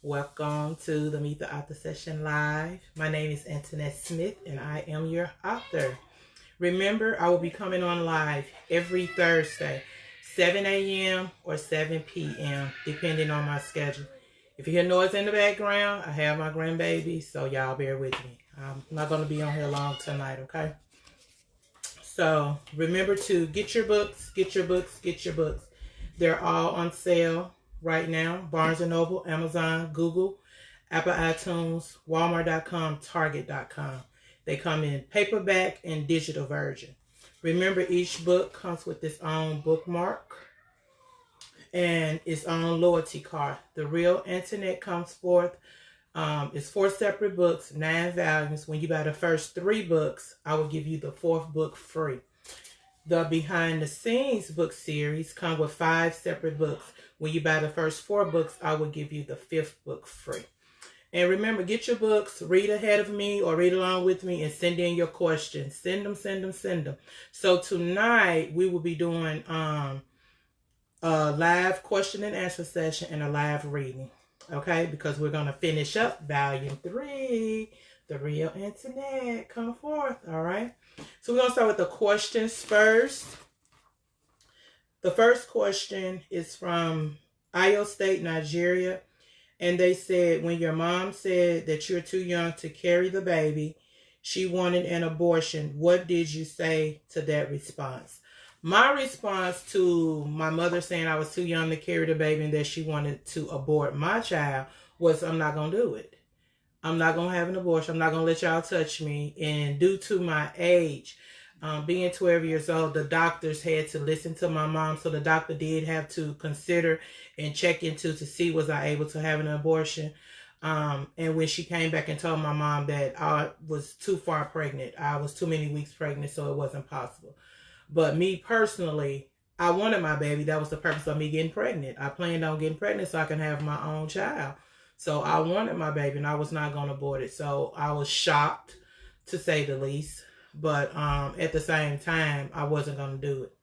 Welcome to the Meet the Author Session Live. My name is Antoinette Smith and I am your author. Remember, I will be coming on live every Thursday, 7 a.m. or 7 p.m., depending on my schedule. If you hear noise in the background, I have my grandbaby, so y'all bear with me. I'm not going to be on here long tonight, okay? So remember to get your books, get your books, get your books. They're all on sale right now. Barnes & Noble, Amazon, Google, Apple iTunes, Walmart.com, Target.com. They come in paperback and digital version. Remember, each book comes with its own bookmark and its own loyalty card. The Real Antoinette comes forth. It's 4 separate books, 9 volumes. When you buy the first 3 books, I will give you the 4th book free. The Behind the Scenes book series come with 5 separate books. When you buy the first 4 books, I will give you the 5th book free. And remember, get your books, read ahead of me or read along with me, and send in your questions. Send them, send them, send them. So tonight we will be doing a live question and answer session and a live reading. Okay, because we're going to finish up volume 3, The Real Antoinette, come forth. All right. So we're going to start with the questions first. The first question is from Oyo State, Nigeria. And they said, when your mom said that you're too young to carry the baby, she wanted an abortion. What did you say to that response? My response to my mother saying I was too young to carry the baby and that she wanted to abort my child was, I'm not going to do it. I'm not going to have an abortion. I'm not going to let y'all touch me. And due to my age, being 12 years old, the doctors had to listen to my mom. So the doctor did have to consider and check into to see was I able to have an abortion. And when she came back and told my mom that I was too far pregnant, I was too many weeks pregnant, so it wasn't possible. But me personally, I wanted my baby. That was the purpose of me getting pregnant. I planned on getting pregnant so I can have my own child. So I wanted my baby and I was not going to abort it. So I was shocked, to say the least. But at the same time, I wasn't going to do it.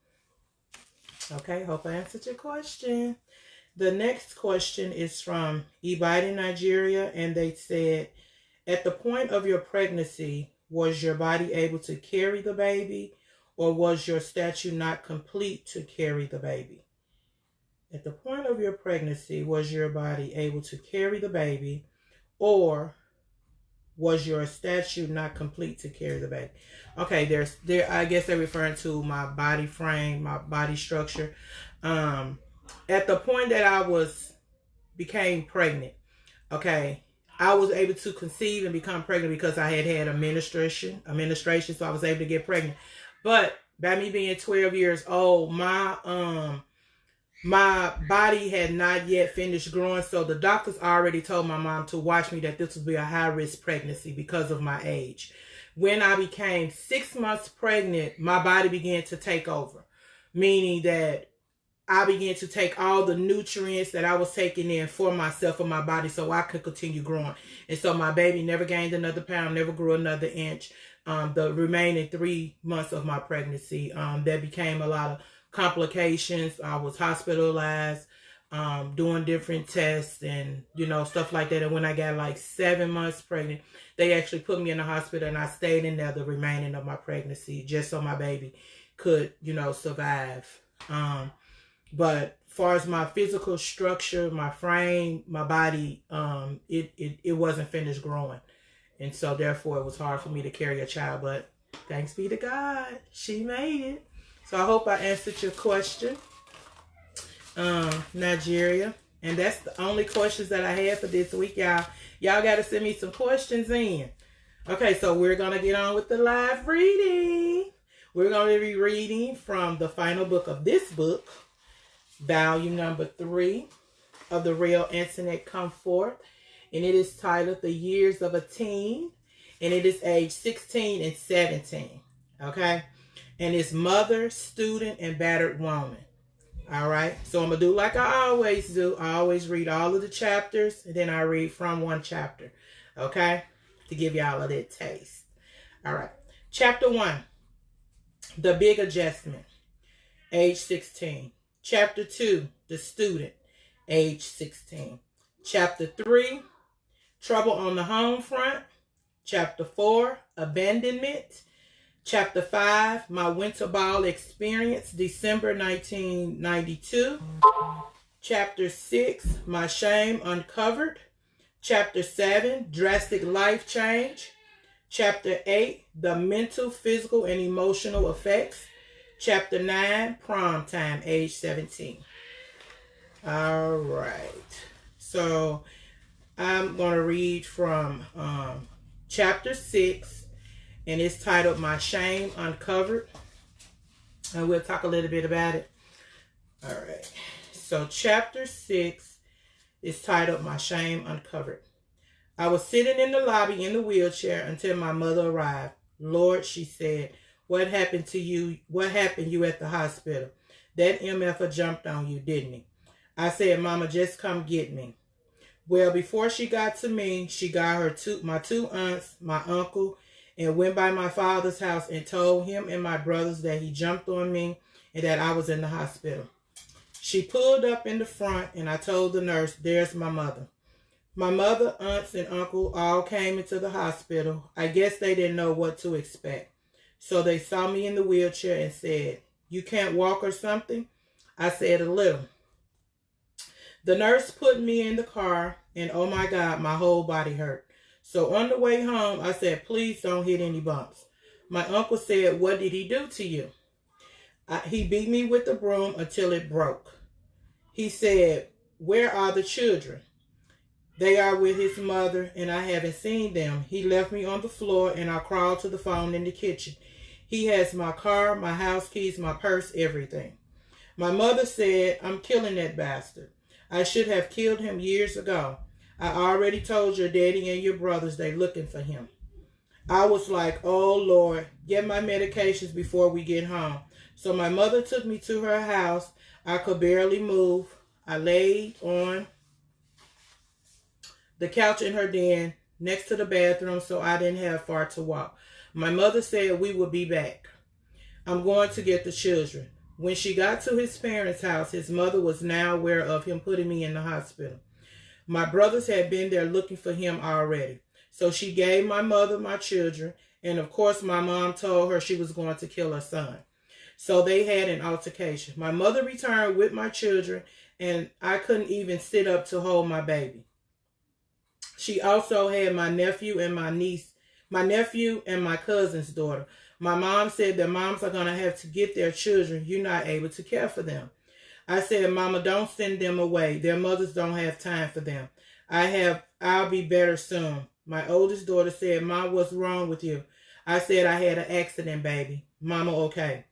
Okay, hope I answered your question. The next question is from Ibadan, Nigeria. And they said, at the point of your pregnancy, was your body able to carry the baby? Or was your statue not complete to carry the baby? At the point of your pregnancy, was your body able to carry the baby? Or was your statue not complete to carry the baby? Okay, I guess they're referring to my body frame, my body structure. At the point that I became pregnant, okay, I was able to conceive and become pregnant because I had administration, so I was able to get pregnant. But by me being 12 years old, my body had not yet finished growing, so the doctors already told my mom to watch me that this would be a high-risk pregnancy because of my age. When I became 6 months pregnant, my body began to take over, meaning that I began to take all the nutrients that I was taking in for myself and my body so I could continue growing. And so my baby never gained another pound, never grew another inch. The remaining 3 months of my pregnancy, there became a lot of complications. I was hospitalized, doing different tests and, stuff like that. And when I got like 7 months pregnant, they actually put me in the hospital and I stayed in there the remaining of my pregnancy just so my baby could, survive. But as far as my physical structure, my frame, my body, it wasn't finished growing. And so therefore it was hard for me to carry a child, but thanks be to God, she made it. So I hope I answered your question, Nigeria. And that's the only questions that I had for this week, y'all. Y'all got to send me some questions in. Okay, so we're going to get on with the live reading. We're going to be reading from the final book of this book, volume number 3 of The Real Antoinette Come Forth. And it is titled The Years of a Teen. And it is age 16 and 17. Okay? And it's mother, student, and battered woman. All right? So I'm going to do like I always do. I always read all of the chapters. And then I read from one chapter. Okay? To give y'all a little taste. All right. Chapter 1. The Big Adjustment. Age 16. Chapter 2. The Student. Age 16. Chapter 3, trouble on the home front. Chapter 4, abandonment. Chapter 5, my winter ball experience, December 1992. Chapter 6, my shame uncovered. Chapter 7, drastic life change. Chapter 8, the mental, physical, and emotional effects. Chapter 9, prom time, age 17. All right. So I'm going to read from chapter 6, and it's titled My Shame Uncovered. And we'll talk a little bit about it. All right. So chapter 6 is titled My Shame Uncovered. I was sitting in the lobby in the wheelchair until my mother arrived. Lord, she said, what happened to you? What happened you at the hospital? That MFer jumped on you, didn't he? I said, Mama, just come get me. Well, before she got to me, she got my two aunts, my uncle, and went by my father's house and told him and my brothers that he jumped on me and that I was in the hospital. She pulled up in the front, and I told the nurse, there's my mother. My mother, aunts, and uncle all came into the hospital. I guess they didn't know what to expect. So they saw me in the wheelchair and said, you can't walk or something? I said, a little. The nurse put me in the car, and oh my God, my whole body hurt. So on the way home, I said, please don't hit any bumps. My uncle said, what did he do to you? He beat me with the broom until it broke. He said, where are the children? They are with his mother, and I haven't seen them. He left me on the floor, and I crawled to the phone in the kitchen. He has my car, my house keys, my purse, everything. My mother said, I'm killing that bastard. I should have killed him years ago. I already told your daddy and your brothers they looking for him. I was like, oh, Lord, get my medications before we get home. So my mother took me to her house. I could barely move. I laid on the couch in her den next to the bathroom so I didn't have far to walk. My mother said we would be back. I'm going to get the children. When she got to his parents' house, his mother was now aware of him putting me in the hospital. My brothers had been there looking for him already. So she gave my mother my children, and of course my mom told her she was going to kill her son. So they had an altercation. My mother returned with my children, and I couldn't even sit up to hold my baby. She also had my nephew and my niece, my nephew and my cousin's daughter. My mom said that moms are going to have to get their children. You're not able to care for them. I said, Mama, don't send them away. Their mothers don't have time for them. I'll be better soon. My oldest daughter said, Mom, what's wrong with you? I said, I had an accident, baby. Mama, okay.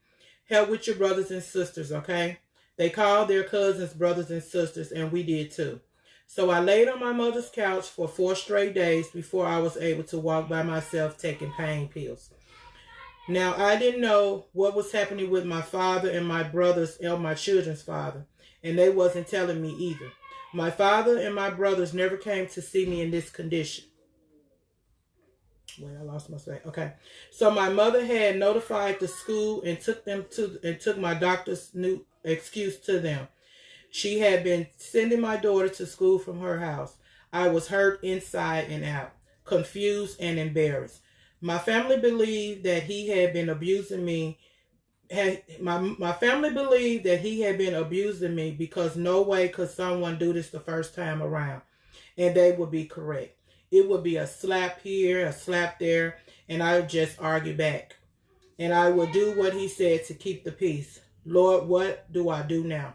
Help with your brothers and sisters, okay? They called their cousins brothers and sisters, and we did too. So I laid on my mother's couch for 4 straight days before I was able to walk by myself taking pain pills. Now, I didn't know what was happening with my father and my brothers and my children's father, and they wasn't telling me either. My father and my brothers never came to see me in this condition. Wait, I lost my space. Okay. So my mother had notified the school and took my doctor's new excuse to them. She had been sending my daughter to school from her house. I was hurt inside and out, confused and embarrassed. My family believed that he had been abusing me. My family believed that he had been abusing me because no way could someone do this the first time around. And they would be correct. It would be a slap here, a slap there, and I would just argue back. And I would do what he said to keep the peace. Lord, what do I do now?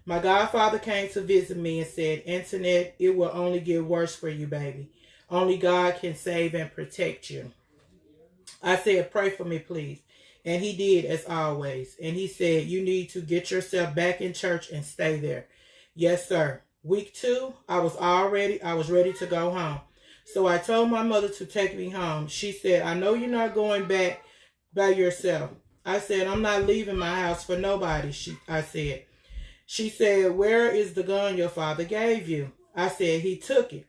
My godfather came to visit me and said, Antoinette, it will only get worse for you, baby. Only God can save and protect you. I said, pray for me, please. And he did, as always. And he said, you need to get yourself back in church and stay there. Yes, sir. Week 2, I was ready to go home. So I told my mother to take me home. She said, I know you're not going back by yourself. I said, I'm not leaving my house for nobody, I said. She said, where is the gun your father gave you? I said, he took it.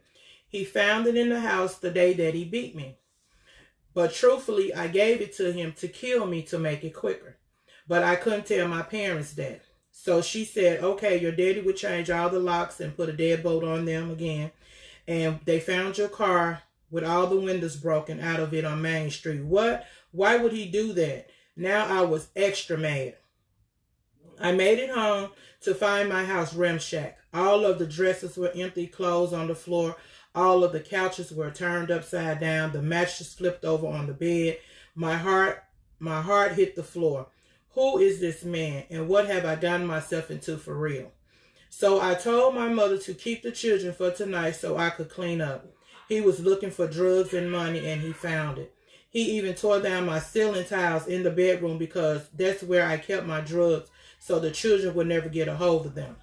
He found it in the house the day that he beat me. But truthfully, I gave it to him to kill me to make it quicker. But I couldn't tell my parents that. So she said, okay, your daddy would change all the locks and put a deadbolt on them again. And they found your car with all the windows broken out of it on Main Street. What? Why would he do that? Now I was extra mad. I made it home to find my house ramshacked. All of the dressers were empty, clothes on the floor. All of the couches were turned upside down. The mattress flipped over on the bed. My heart hit the floor. Who is this man, and what have I gotten myself into for real? So I told my mother to keep the children for tonight so I could clean up. He was looking for drugs and money, and he found it. He even tore down my ceiling tiles in the bedroom because that's where I kept my drugs so the children would never get a hold of them.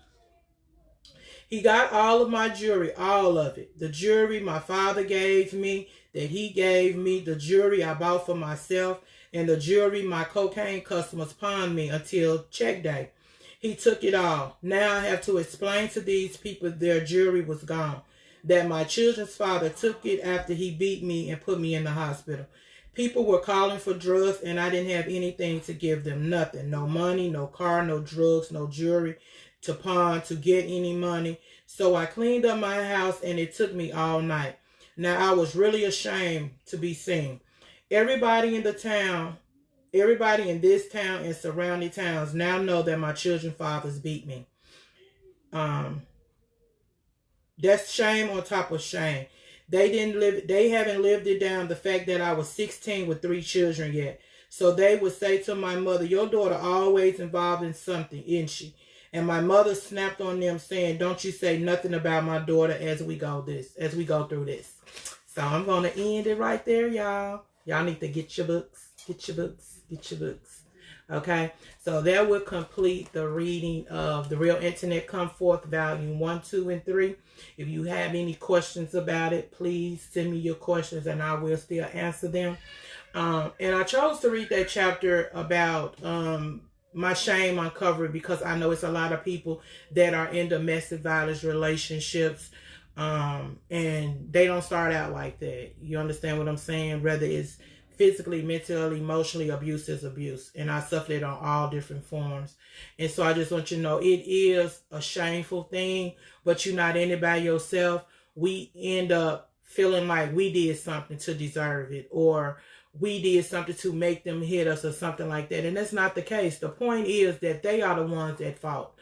He got all of my jewelry, all of it. The jewelry my father gave me, that he gave me, the jewelry I bought for myself, and the jewelry my cocaine customers pawned me until check day. He took it all. Now I have to explain to these people their jewelry was gone, that my children's father took it after he beat me and put me in the hospital. People were calling for drugs, and I didn't have anything to give them, nothing. No money, no car, no drugs, no jewelry to pawn, to get any money. So I cleaned up my house, and it took me all night. Now I was really ashamed to be seen. Everybody in this town and surrounding towns now know that my children's fathers beat me. That's shame on top of shame. They haven't lived it down, the fact that I was 16 with 3 children yet. So they would say to my mother, your daughter always involved in something, isn't she? And my mother snapped on them saying, don't you say nothing about my daughter as we go through this. So I'm going to end it right there, y'all. Y'all need to get your books. Okay, so that would complete the reading of The Real Internet Come Forth, Volume 1, 2, and 3. If you have any questions about it, please send me your questions and I will still answer them. And I chose to read that chapter about my shame uncovered because I know it's a lot of people that are in domestic violence relationships, and they don't start out like that. You understand what I'm saying? Whether it's physically, mentally, emotionally, abuse is abuse. And I suffered it on all different forms. And so I just want you to know it is a shameful thing, but you're not in it by yourself. We end up feeling like we did something to deserve it, or we did something to make them hit us or something like that. And that's not the case. The point is that they are the ones at fault.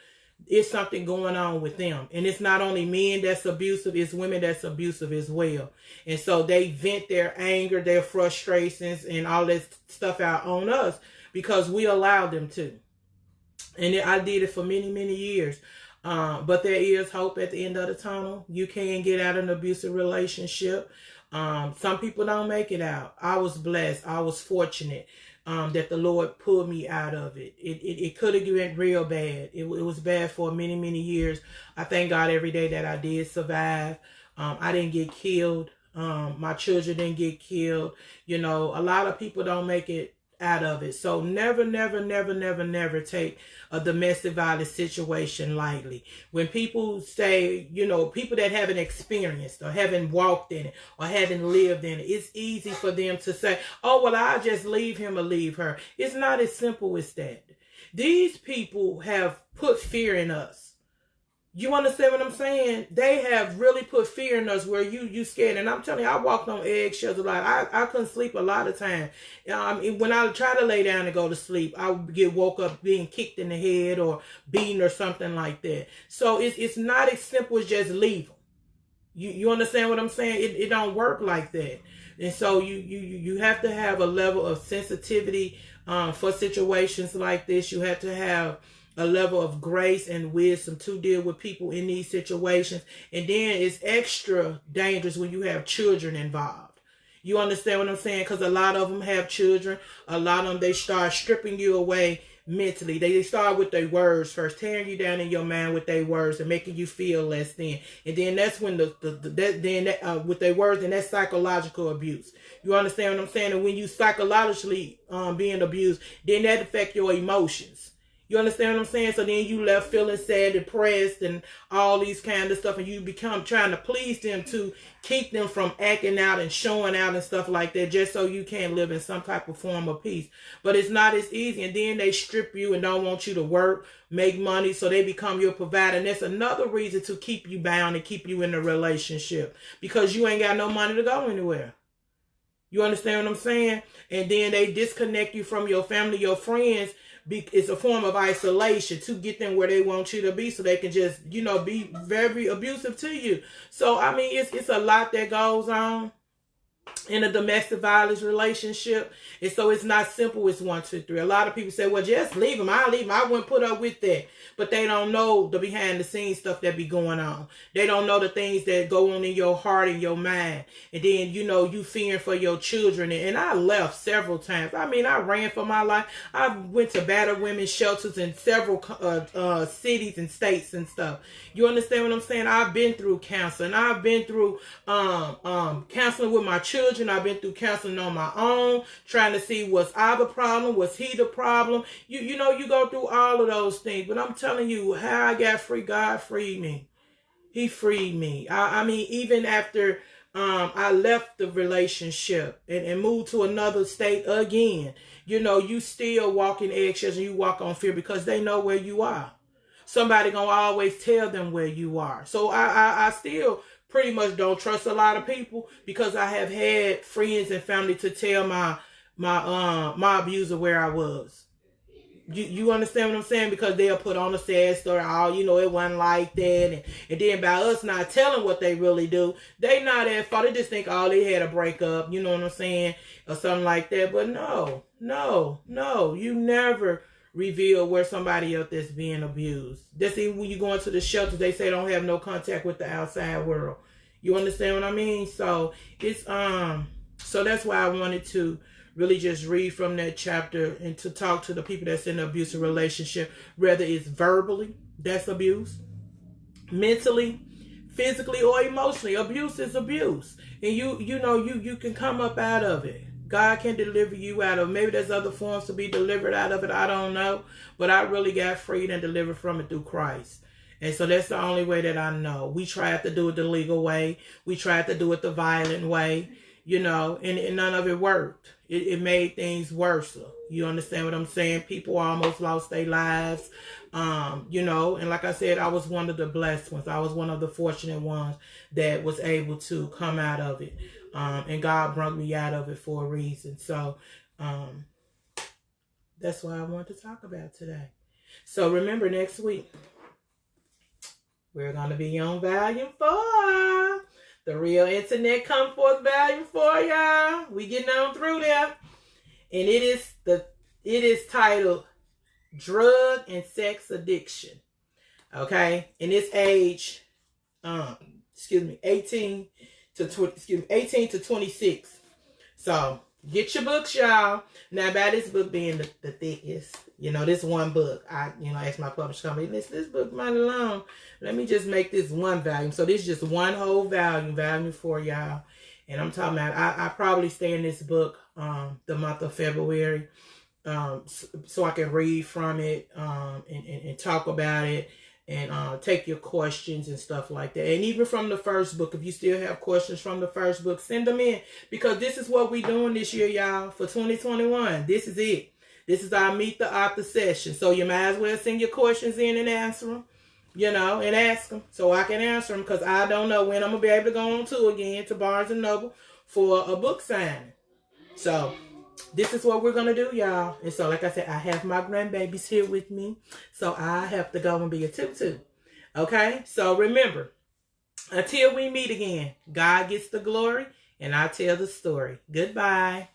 It's something going on with them. And it's not only men that's abusive, it's women that's abusive as well. And so they vent their anger, their frustrations, and all that stuff out on us because we allowed them to. And I did it for many, many years. But there is hope at the end of the tunnel. You can get out of an abusive relationship. Some people don't make it out. I was blessed. I was fortunate that the Lord pulled me out of it. It could have been real bad. It was bad for many, many years. I thank God every day that I did survive. I didn't get killed. My children didn't get killed. You know, a lot of people don't make it out of it. So never, never, never, never, never take a domestic violence situation lightly. When people say, you know, people that haven't experienced or haven't walked in it or haven't lived in it, it's easy for them to say, oh, well, I'll just leave him or leave her. It's not as simple as that. These people have put fear in us. You understand what I'm saying? They have really put fear in us where you scared. And I'm telling you, I walked on eggshells a lot. I couldn't sleep a lot of time. When I try to lay down and go to sleep, I would get woke up being kicked in the head or beaten or something like that. So it's not as simple as just leave them. You understand what I'm saying? It don't work like that. And so you have to have a level of sensitivity for situations like this. You have to have a level of grace and wisdom to deal with people in these situations. And then it's extra dangerous when you have children involved. You understand what I'm saying? Because a lot of them have children. A lot of them, they start stripping you away mentally. They start with their words first, tearing you down in your mind with their words and making you feel less than. And then that's when with their words, and that's psychological abuse. You understand what I'm saying? And when you psychologically being abused, then that affect your emotions. You understand what I'm saying? So then you left feeling sad, depressed, and all these kind of stuff, and you become trying to please them to keep them from acting out and showing out and stuff like that, just so you can live in some type of form of peace. But it's not as easy, and then they strip you and don't want you to work, make money, so they become your provider. And that's another reason to keep you bound and keep you in a relationship, because you ain't got no money to go anywhere. You understand what I'm saying? And then they disconnect you from your family, your friends. It's a form of isolation to get them where they want you to be, so they can just, you know, be very abusive to you. So, I mean, it's a lot that goes on in a domestic violence relationship. And so it's not simple as 1, 2, 3. A lot of people say, well, just leave him. I'll leave him. I wouldn't put up with that. But they don't know the behind the scenes stuff that be going on. They don't know the things that go on in your heart and your mind. And then, you know, you fearing for your children. And I left several times. I mean, I ran for my life. I went to battered women's shelters in several cities and states and stuff. You understand what I'm saying? I've been through counseling. I've been through counseling with my children. I've been through counseling on my own, trying to see, was I the problem? Was he the problem? You know, you go through all of those things. But I'm telling you, how I got free, God freed me. He freed me. I mean, even after I left the relationship and moved to another state again, you know, you still walk in eggshells and you walk on fear, because they know where you are. Somebody gonna always tell them where you are. So I still pretty much don't trust a lot of people, because I have had friends and family to tell my abuser where I was. You understand what I'm saying? Because they'll put on a sad story. Oh, you know, it wasn't like that. And then by us not telling what they really do, they not at fault. They just think, oh, they had a breakup. You know what I'm saying? Or something like that. But no. You never reveal where somebody else is being abused. That's even when you go into the shelters, they say don't have no contact with the outside world. You understand what I mean? So it's so that's why I wanted to really just read from that chapter and to talk to the people that's in an abusive relationship, whether it's verbally, that's abuse, mentally, physically, or emotionally. Abuse is abuse. And you can come up out of it. God can deliver you out of it. Maybe there's other forms to be delivered out of it. I don't know. But I really got freed and delivered from it through Christ. And so that's the only way that I know. We tried to do it the legal way. We tried to do it the violent way, you know, and none of it worked. It made things worse. You understand what I'm saying? People almost lost their lives, you know, and like I said, I was one of the blessed ones. I was one of the fortunate ones that was able to come out of it. And God brought me out of it for a reason. So that's why I want to talk about today. So remember, next week, we're going to be on Volume 4. The Real Internet Come Forth Volume 4, y'all. We getting on through there. And it is titled Drug and Sex Addiction. Okay? And it's age 18 to 26. So get your books, y'all. Now, by this book being the thickest, you know, this one book, I asked my publisher company, this book mighty long. Let me just make this one volume. So this is just one whole volume, Volume 4, y'all. And I'm talking about, I probably stay in this book the month of February, so I can read from it and talk about it. And take your questions and stuff like that. And even from the first book, if you still have questions from the first book, send them in. Because this is what we're doing this year, y'all, for 2021. This is it. This is our Meet the Author session. So you might as well send your questions in and answer them, you know, and ask them so I can answer them. Because I don't know when I'm going to be able to go on tour again to Barnes & Noble for a book signing. So this is what we're going to do, y'all. And so, like I said, I have my grandbabies here with me. So I have to go and be a tutu. Okay? So remember, until we meet again, God gets the glory and I tell the story. Goodbye.